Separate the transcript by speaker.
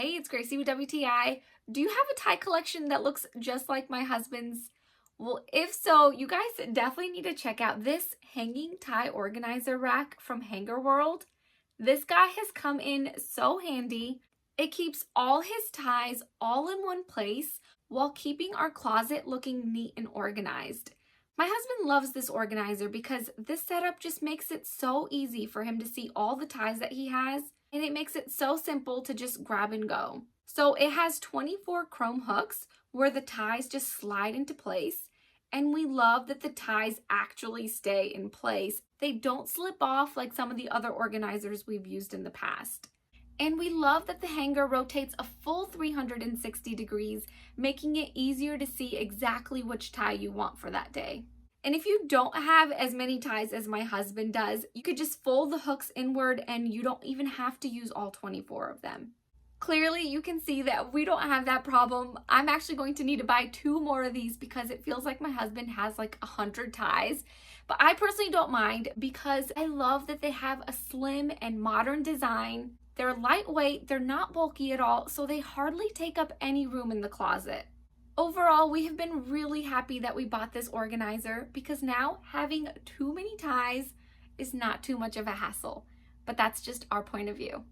Speaker 1: Hey, it's Gracie with WTI. Do you have a tie collection that looks just like my husband's? Well, if so, you guys definitely need to check out this hanging tie organizer rack from Hangerworld. This guy has come in so handy. It keeps all his ties all in one place while keeping our closet looking neat and organized. My husband loves this organizer because this setup just makes it so easy for him to see all the ties that he has, and it makes it so simple to just grab and go. So it has 24 chrome hooks where the ties just slide into place, and we love that the ties actually stay in place. They don't slip off like some of the other organizers we've used in the past. And we love that the hanger rotates a full 360 degrees, making it easier to see exactly which tie you want for that day. And if you don't have as many ties as my husband does, you could just fold the hooks inward and you don't even have to use all 24 of them. Clearly, you can see that we don't have that problem. I'm actually going to need to buy 2 more of these because it feels like my husband has like 100 ties. But I personally don't mind because I love that they have a slim and modern design. They're lightweight, they're not bulky at all, so they hardly take up any room in the closet. Overall, we have been really happy that we bought this organizer because now having too many ties is not too much of a hassle. But that's just our point of view.